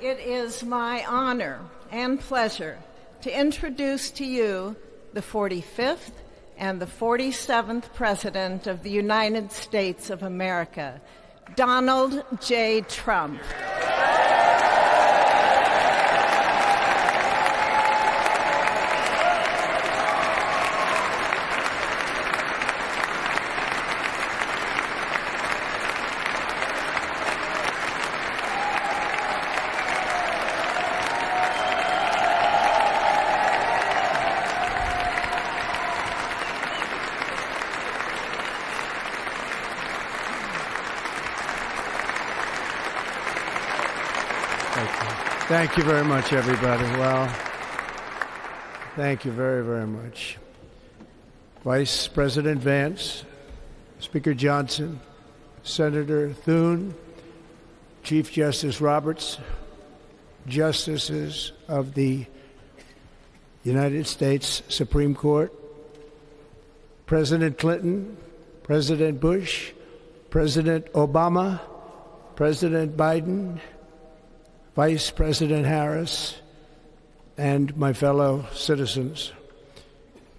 It is my honor and pleasure to introduce to you the 45th and the 47th President of the United States of America, Donald J. Trump. Thank you very much, everybody. Well, thank you very, very much. Vice President Vance, Speaker Johnson, Senator Thune, Chief Justice Roberts, Justices of the United States Supreme Court, President Clinton, President Bush, President Obama, President Biden, Vice President Harris, and my fellow citizens.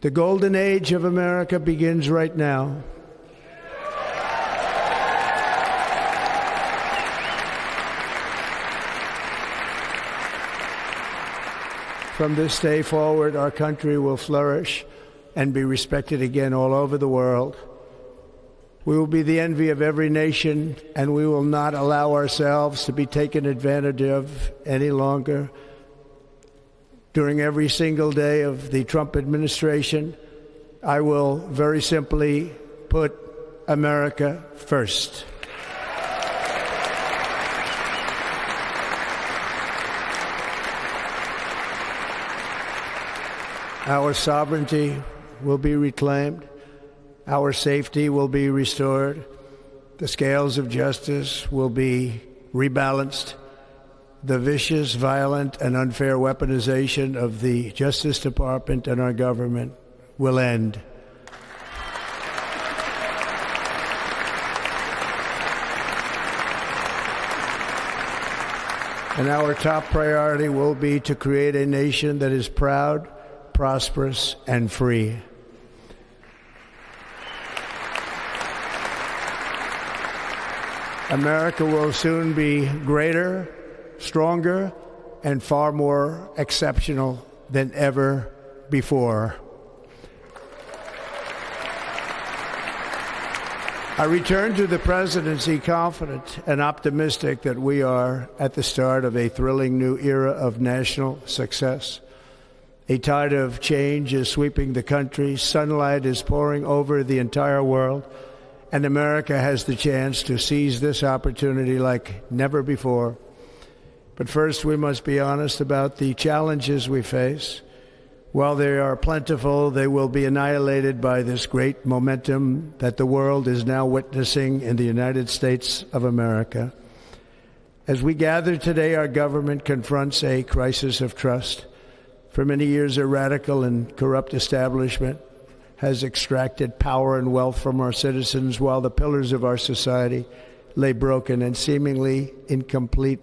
The golden age of America begins right now. From this day forward, our country will flourish and be respected again all over the world. We will be the envy of every nation, and we will not allow ourselves to be taken advantage of any longer. During every single day of the Trump administration, I will very simply put America first. Our sovereignty will be reclaimed. Our safety will be restored. The scales of justice will be rebalanced. The vicious, violent, and unfair weaponization of the Justice Department and our government will end. And our top priority will be to create a nation that is proud, prosperous, and free. America will soon be greater, stronger, and far more exceptional than ever before. I return to the presidency confident and optimistic that we are at the start of a thrilling new era of national success. A tide of change is sweeping the country. Sunlight is pouring over the entire world. And America has the chance to seize this opportunity like never before. But first, we must be honest about the challenges we face. While they are plentiful, they will be annihilated by this great momentum that the world is now witnessing in the United States of America. As we gather today, our government confronts a crisis of trust. For many years, a radical and corrupt establishment has extracted power and wealth from our citizens while the pillars of our society lay broken and seemingly in complete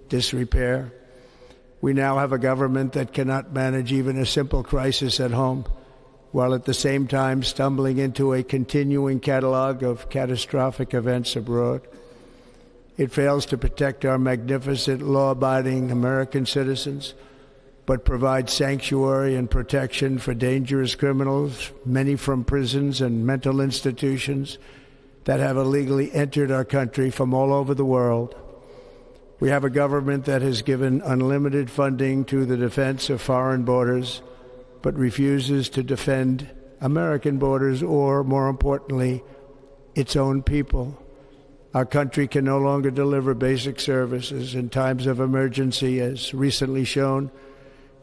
disrepair. We now have a government that cannot manage even a simple crisis at home, while at the same time stumbling into a continuing catalog of catastrophic events abroad. It fails to protect our magnificent, law-abiding American citizens, but provides sanctuary and protection for dangerous criminals, many from prisons and mental institutions that have illegally entered our country from all over the world. We have a government that has given unlimited funding to the defense of foreign borders, but refuses to defend American borders or, more importantly, its own people. Our country can no longer deliver basic services in times of emergency, as recently shown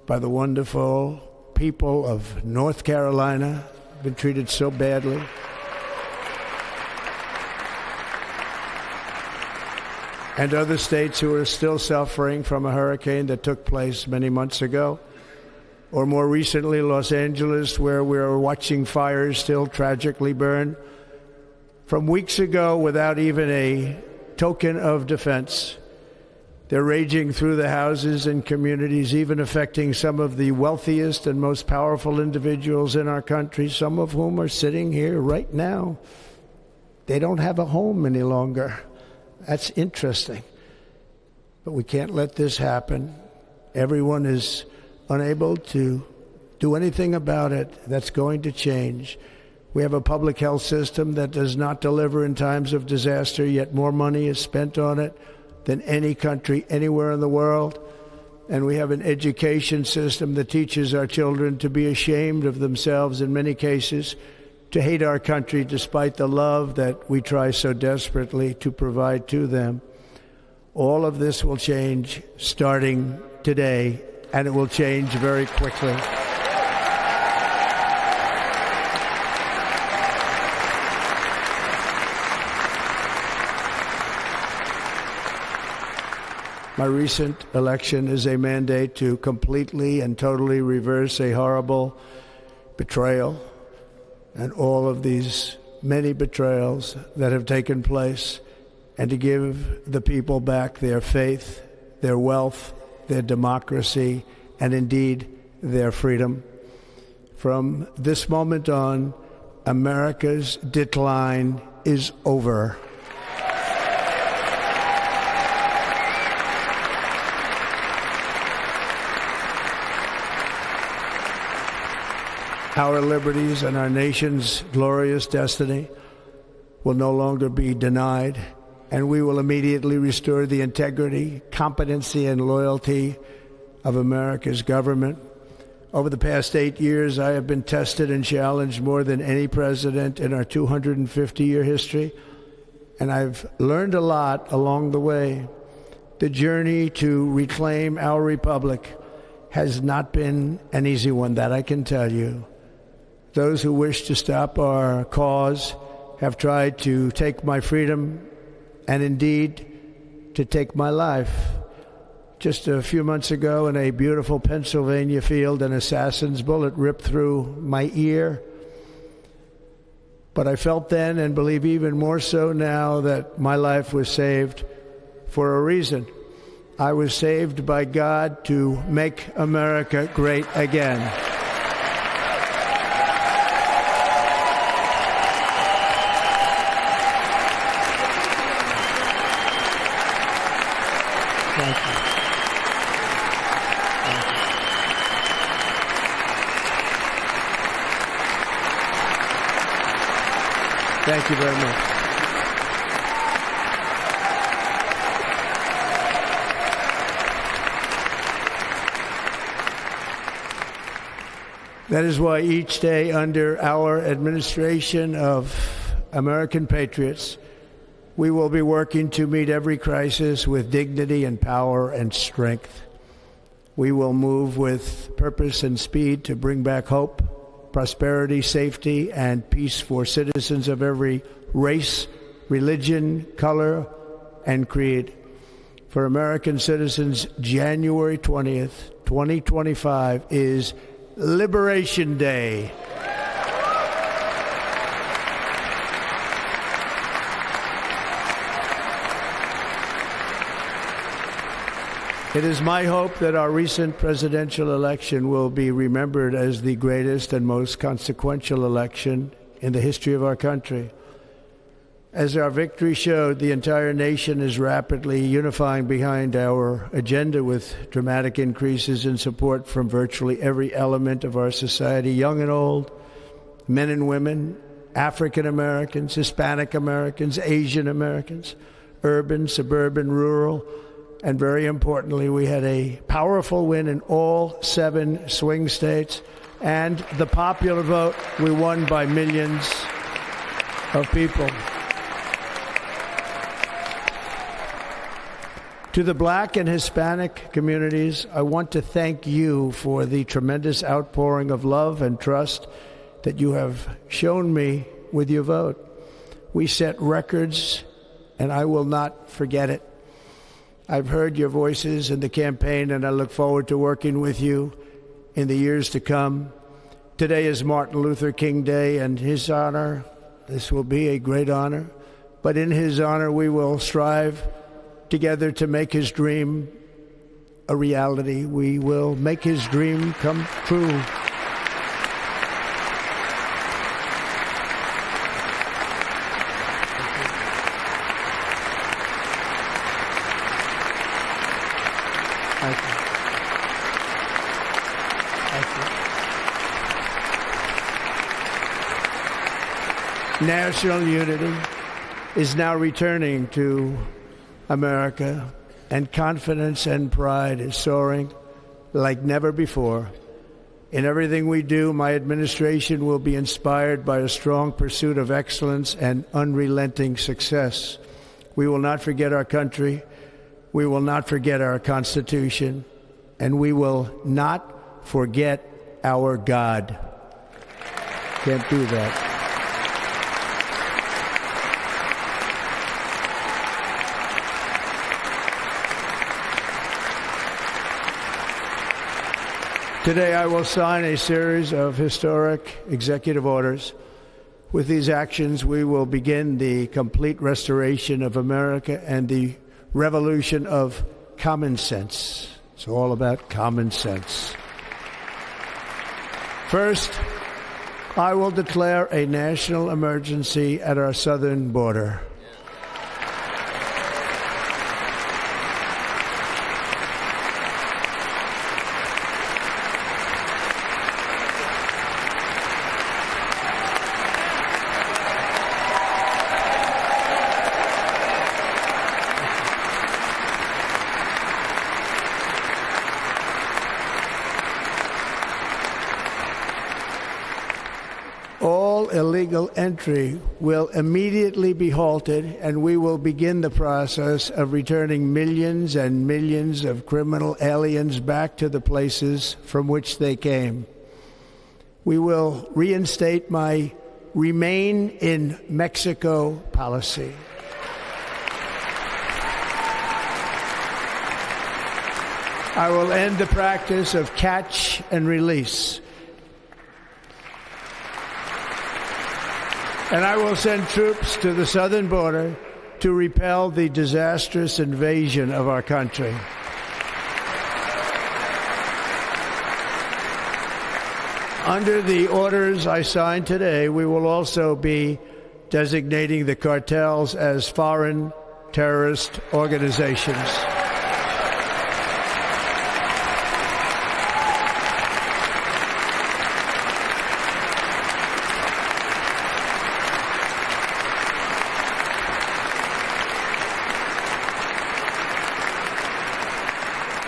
by the wonderful people of North Carolina, been treated so badly. And other states who are still suffering from a hurricane that took place many months ago. Or more recently, Los Angeles, where we are watching fires still tragically burn from weeks ago without even a token of defense. They're raging through the houses and communities, even affecting some of the wealthiest and most powerful individuals in our country, some of whom are sitting here right now. They don't have a home any longer. That's interesting. But we can't let this happen. Everyone is unable to do anything about it. That's going to change. We have a public health system that does not deliver in times of disaster, yet more money is spent on it than any country anywhere in the world. And we have an education system that teaches our children to be ashamed of themselves in many cases, to hate our country despite the love that we try so desperately to provide to them. All of this will change starting today, and it will change very quickly. My recent election is a mandate to completely and totally reverse a horrible betrayal and all of these many betrayals that have taken place, and to give the people back their faith, their wealth, their democracy, and indeed their freedom. From this moment on, America's decline is over. Our liberties and our nation's glorious destiny will no longer be denied, and we will immediately restore the integrity, competency, and loyalty of America's government. Over the past 8 years, I have been tested and challenged more than any president in our 250-year history, and I've learned a lot along the way. The journey to reclaim our republic has not been an easy one, that I can tell you. Those who wish to stop our cause have tried to take my freedom and indeed to take my life. Just a few months ago in a beautiful Pennsylvania field, an assassin's bullet ripped through my ear. But I felt then, and believe even more so now, that my life was saved for a reason. I was saved by God to make America great again. Thank you. Thank you very much. That is why each day under our administration of American patriots, we will be working to meet every crisis with dignity and power and strength. We will move with purpose and speed to bring back hope, prosperity, safety, and peace for citizens of every race, religion, color, and creed. For American citizens, January 20th, 2025 is Liberation Day. It is my hope that our recent presidential election will be remembered as the greatest and most consequential election in the history of our country. As our victory showed, the entire nation is rapidly unifying behind our agenda with dramatic increases in support from virtually every element of our society, young and old, men and women, African Americans, Hispanic Americans, Asian Americans, urban, suburban, rural, and very importantly, we had a powerful win in all 7 swing states, and the popular vote, we won by millions of people. To the Black and Hispanic communities, I want to thank you for the tremendous outpouring of love and trust that you have shown me with your vote. We set records, and I will not forget it. I've heard your voices in the campaign, and I look forward to working with you in the years to come. Today is Martin Luther King Day, and his honor, this will be a great honor, but in his honor we will strive together to make his dream a reality. We will make his dream come true. National unity is now returning to America, and confidence and pride is soaring like never before. In everything we do, my administration will be inspired by a strong pursuit of excellence and unrelenting success. We will not forget our country, we will not forget our Constitution, and we will not forget our God. Can't do that. Today, I will sign a series of historic executive orders. With these actions, we will begin the complete restoration of America and the revolution of common sense. It's all about common sense. First, I will declare a national emergency at our southern border. All illegal entry will immediately be halted, and we will begin the process of returning millions and millions of criminal aliens back to the places from which they came. We will reinstate my Remain in Mexico policy. I will end the practice of catch and release. And I will send troops to the southern border to repel the disastrous invasion of our country. Under the orders I signed today, we will also be designating the cartels as foreign terrorist organizations.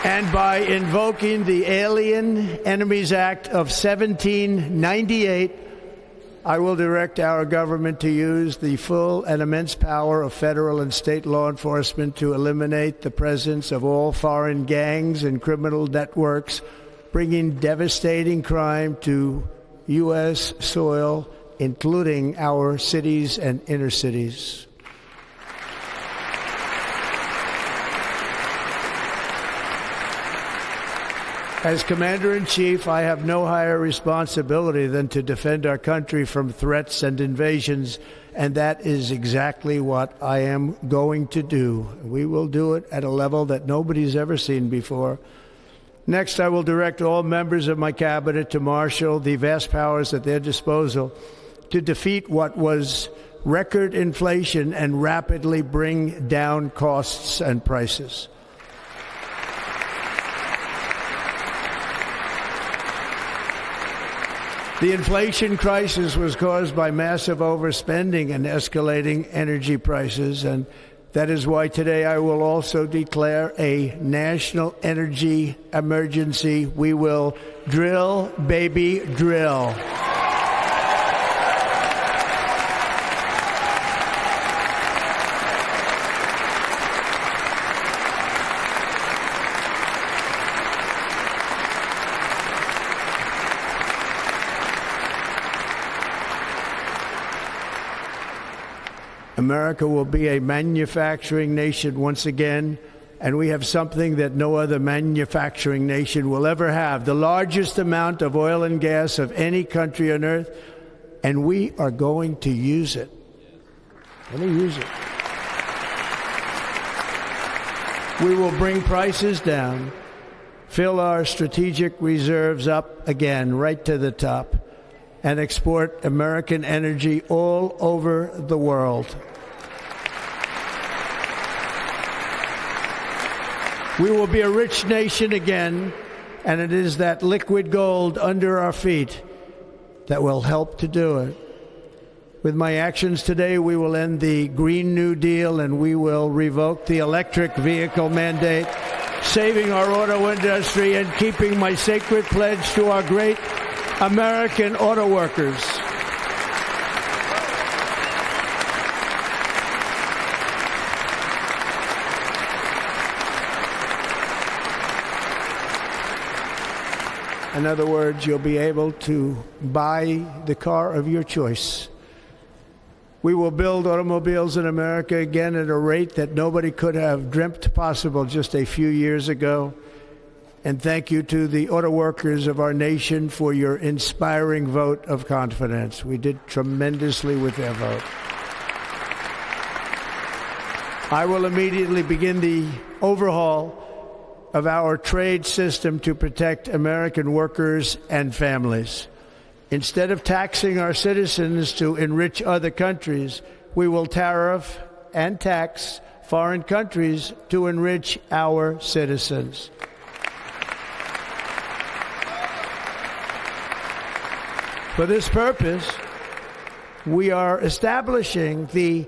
And by invoking the Alien Enemies Act of 1798, I will direct our government to use the full and immense power of federal and state law enforcement to eliminate the presence of all foreign gangs and criminal networks, bringing devastating crime to U.S. soil, including our cities and inner cities. As Commander-in-Chief, I have no higher responsibility than to defend our country from threats and invasions, and that is exactly what I am going to do. We will do it at a level that nobody's ever seen before. Next, I will direct all members of my cabinet to marshal the vast powers at their disposal to defeat what was record inflation and rapidly bring down costs and prices. The inflation crisis was caused by massive overspending and escalating energy prices, and that is why today I will also declare a national energy emergency. We will drill, baby, drill. America will be a manufacturing nation once again, and we have something that no other manufacturing nation will ever have, the largest amount of oil and gas of any country on earth, and we are going to use it. Let me use it. We will bring prices down, fill our strategic reserves up again right to the top, and export American energy all over the world. We will be a rich nation again, and it is that liquid gold under our feet that will help to do it. With my actions today, we will end the Green New Deal and we will revoke the electric vehicle mandate, saving our auto industry and keeping my sacred pledge to our great American auto workers. In other words, you'll be able to buy the car of your choice. We will build automobiles in America again at a rate that nobody could have dreamt possible just a few years ago. And thank you to the auto workers of our nation for your inspiring vote of confidence. We did tremendously with their vote. I will immediately begin the overhaul of our trade system to protect American workers and families. Instead of taxing our citizens to enrich other countries, we will tariff and tax foreign countries to enrich our citizens. For this purpose, we are establishing the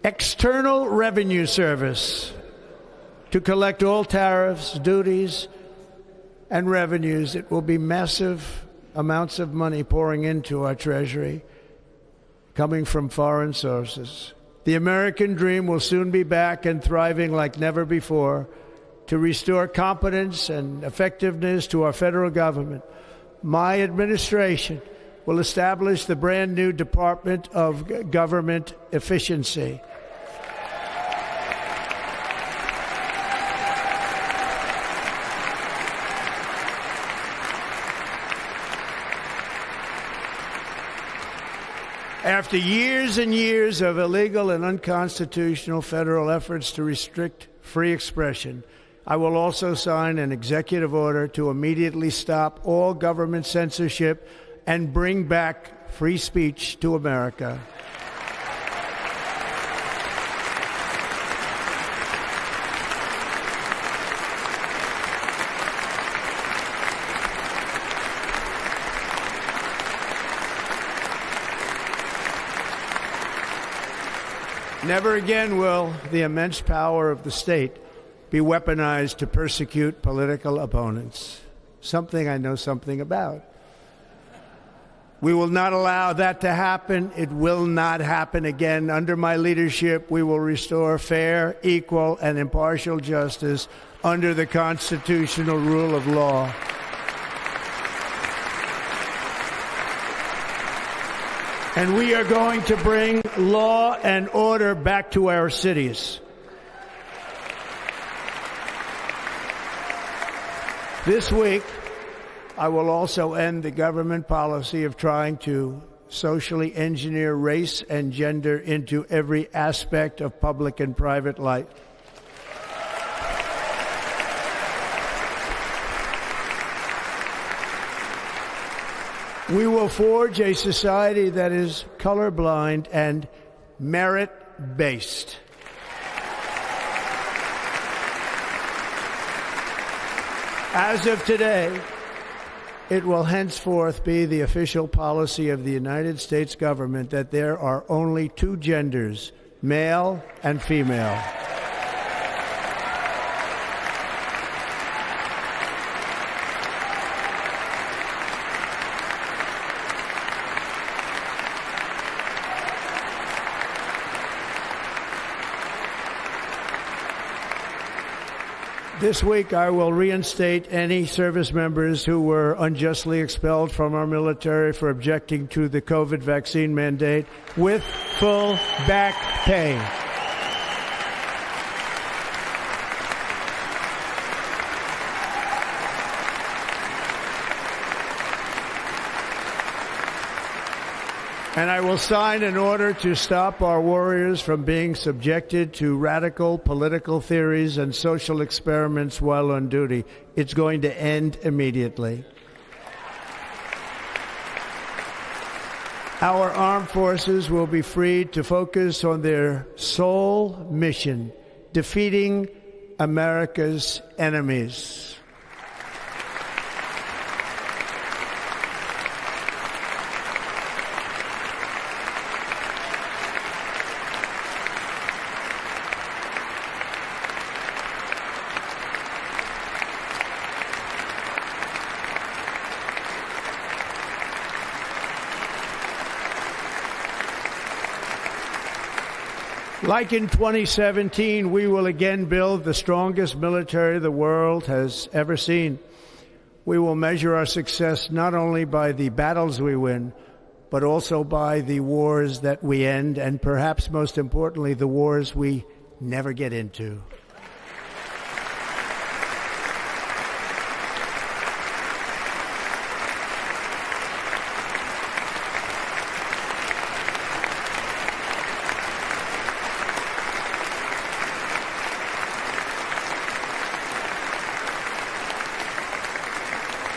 External Revenue Service to collect all tariffs, duties, and revenues. It will be massive amounts of money pouring into our treasury, coming from foreign sources. The American dream will soon be back and thriving like never before. To restore competence and effectiveness to our federal government, my administration will establish the brand new Department of Government Efficiency. After years and years of illegal and unconstitutional federal efforts to restrict free expression, I will also sign an executive order to immediately stop all government censorship and bring back free speech to America. Never again will the immense power of the state be weaponized to persecute political opponents, something I know something about. We will not allow that to happen. It will not happen again. Under my leadership, we will restore fair, equal, and impartial justice under the constitutional rule of law. And we are going to bring law and order back to our cities. This week, I will also end the government policy of trying to socially engineer race and gender into every aspect of public and private life. We will forge a society that is colorblind and merit-based. As of today, it will henceforth be the official policy of the United States government that there are only two genders, male and female. This week, I will reinstate any service members who were unjustly expelled from our military for objecting to the COVID vaccine mandate with full back pay. And I will sign an order to stop our warriors from being subjected to radical political theories and social experiments while on duty. It's going to end immediately. Our armed forces will be freed to focus on their sole mission, defeating America's enemies. Like in 2017, we will again build the strongest military the world has ever seen. We will measure our success not only by the battles we win, but also by the wars that we end, and perhaps most importantly, the wars we never get into.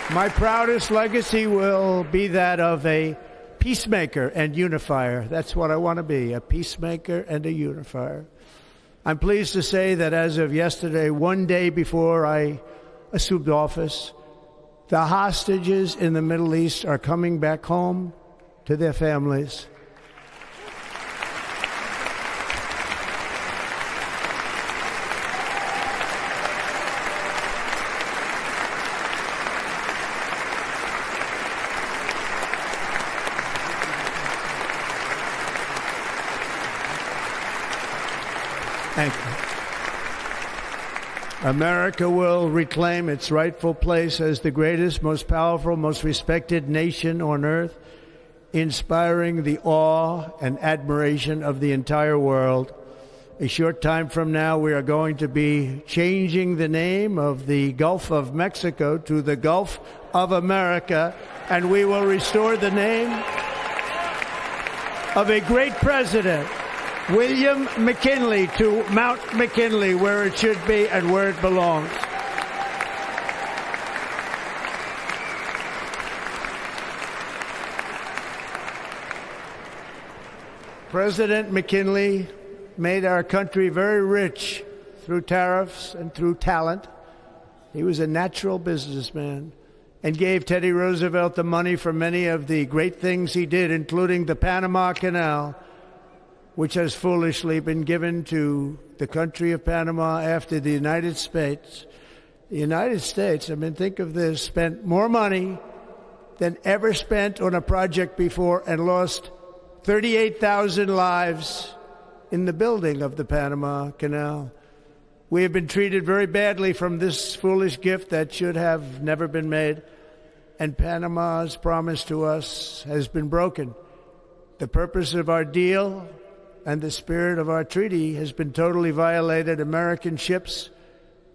My proudest legacy will be that of a peacemaker and unifier. That's what I want to be, a peacemaker and a unifier. I'm pleased to say that as of yesterday, one day before I assumed office, the hostages in the Middle East are coming back home to their families. Thank you. America will reclaim its rightful place as the greatest, most powerful, most respected nation on earth, inspiring the awe and admiration of the entire world. A short time from now, we are going to be changing the name of the Gulf of Mexico to the Gulf of America, and we will restore the name of a great president, William McKinley, to Mount McKinley, where it should be and where it belongs. President McKinley made our country very rich through tariffs and through talent. He was a natural businessman and gave Teddy Roosevelt the money for many of the great things he did, including the Panama Canal, which has foolishly been given to the country of Panama after the United States. The United States, I mean, think of this, spent more money than ever spent on a project before and lost 38,000 lives in the building of the Panama Canal. We have been treated very badly from this foolish gift that should have never been made, and Panama's promise to us has been broken. The purpose of our deal and the spirit of our treaty has been totally violated. American ships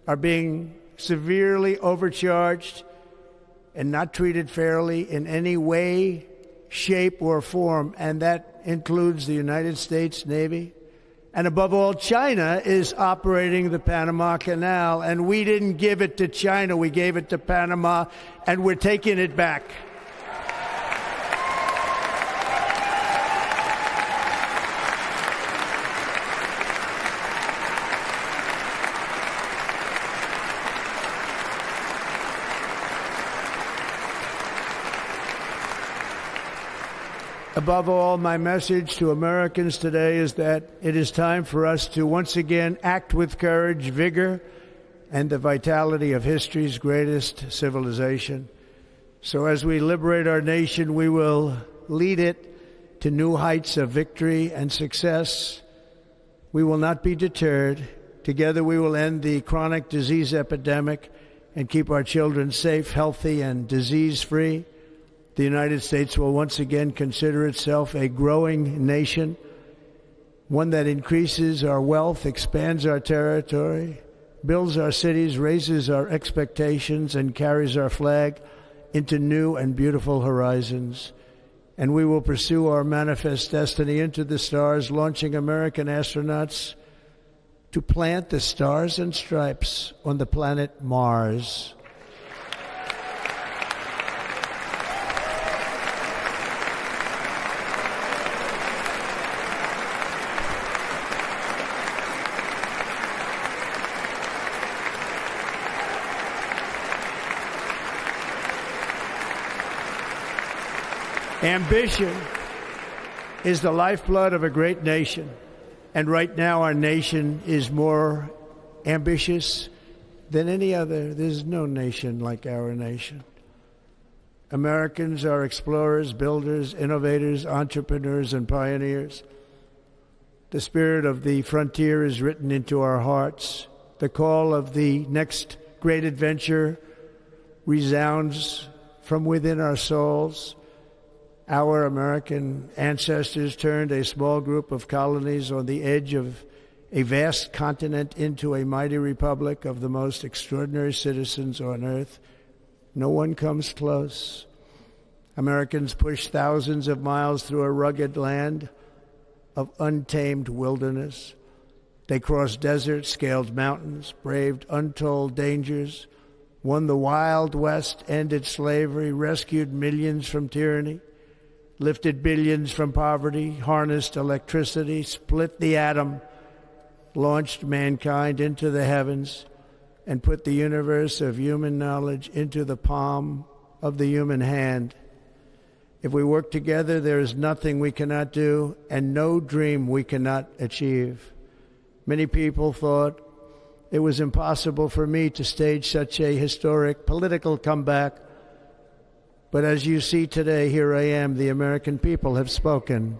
are being severely overcharged and not treated fairly in any way, shape, or form, and that includes the United States Navy. And above all, China is operating the Panama Canal, and we didn't give it to China, we gave it to Panama, and we're taking it back. Above all, my message to Americans today is that it is time for us to once again act with courage, vigor, and the vitality of history's greatest civilization. So as we liberate our nation, we will lead it to new heights of victory and success. We will not be deterred. Together we will end the chronic disease epidemic and keep our children safe, healthy, and disease-free. The United States will once again consider itself a growing nation, one that increases our wealth, expands our territory, builds our cities, raises our expectations, and carries our flag into new and beautiful horizons. and we will pursue our manifest destiny into the stars, launching American astronauts to plant the stars and stripes on the planet Mars. Ambition is the lifeblood of a great nation, and right now our nation is more ambitious than any other. There's no nation like our nation. Americans are explorers, builders, innovators, entrepreneurs, and pioneers. The spirit of the frontier is written into our hearts. The call of the next great adventure resounds from within our souls. Our American ancestors turned a small group of colonies on the edge of a vast continent into a mighty republic of the most extraordinary citizens on earth. No one comes close. Americans pushed thousands of miles through a rugged land of untamed wilderness. They crossed deserts, scaled mountains, braved untold dangers, won the Wild West, ended slavery, rescued millions from tyranny, lifted billions from poverty, harnessed electricity, split the atom, launched mankind into the heavens, and put the universe of human knowledge into the palm of the human hand. If we work together, there is nothing we cannot do and no dream we cannot achieve. Many people thought it was impossible for me to stage such a historic political comeback. But as you see today, here I am. The American people have spoken.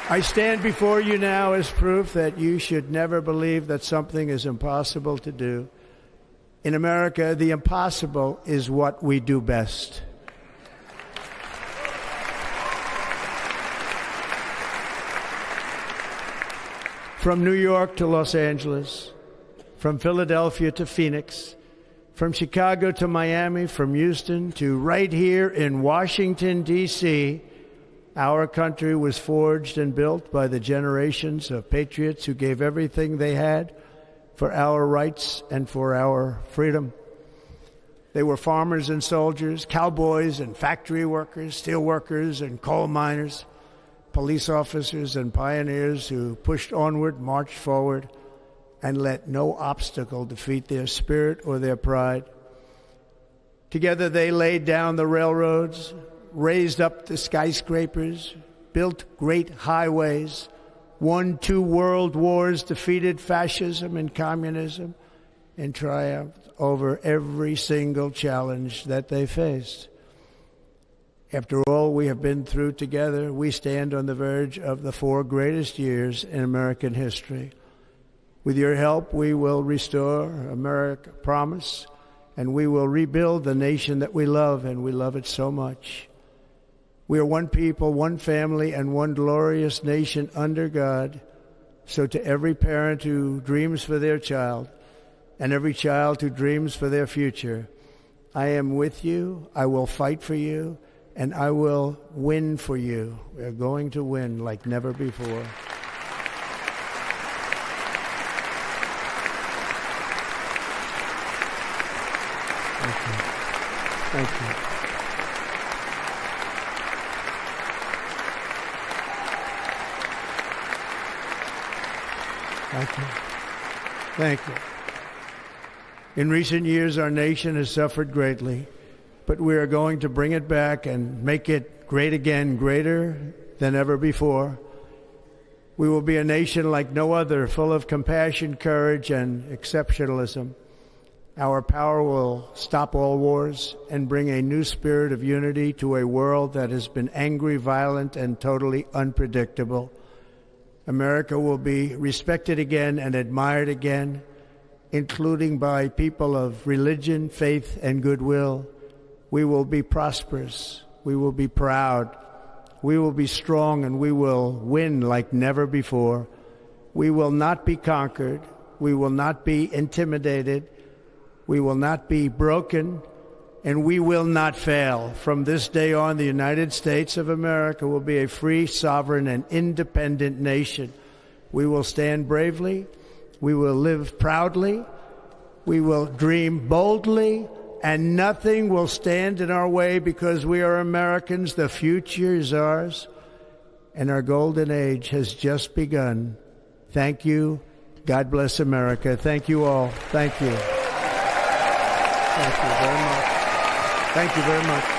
I stand before you now as proof that you should never believe that something is impossible to do. In America, the impossible is what we do best. From New York to Los Angeles, from Philadelphia to Phoenix, from Chicago to Miami, from Houston to right here in Washington, D.C., our country was forged and built by the generations of patriots who gave everything they had for our rights and for our freedom. They were farmers and soldiers, cowboys and factory workers, steel workers and coal miners, police officers and pioneers who pushed onward, marched forward, and let no obstacle defeat their spirit or their pride. Together they laid down the railroads, raised up the skyscrapers, built great highways, won 2 world wars, defeated fascism and communism, and triumphed over every single challenge that they faced. After all we have been through together, we stand on the verge of the 4 greatest years in American history. With your help, we will restore America promise, and we will rebuild the nation that we love, and we love it so much. We are one people, one family, and one glorious nation under God. So to every parent who dreams for their child and every child who dreams for their future, I am with you, I will fight for you, and I will win for you. We are going to win like never before. Thank you. Thank you. Thank you. Thank you. In recent years, our nation has suffered greatly, but we are going to bring it back and make it great again, greater than ever before. We will be a nation like no other, full of compassion, courage, and exceptionalism. Our power will stop all wars and bring a new spirit of unity to a world that has been angry, violent, and totally unpredictable. America will be respected again and admired again, including by people of religion, faith, and goodwill. We will be prosperous. We will be proud. We will be strong, and we will win like never before. We will not be conquered. We will not be intimidated. We will not be broken, and we will not fail. From this day on, the United States of America will be a free, sovereign, and independent nation. We will stand bravely. We will live proudly. We will dream boldly, and nothing will stand in our way because we are Americans. The future is ours, and our golden age has just begun. Thank you. God bless America. Thank you all. Thank you. Thank you very much. Thank you very much.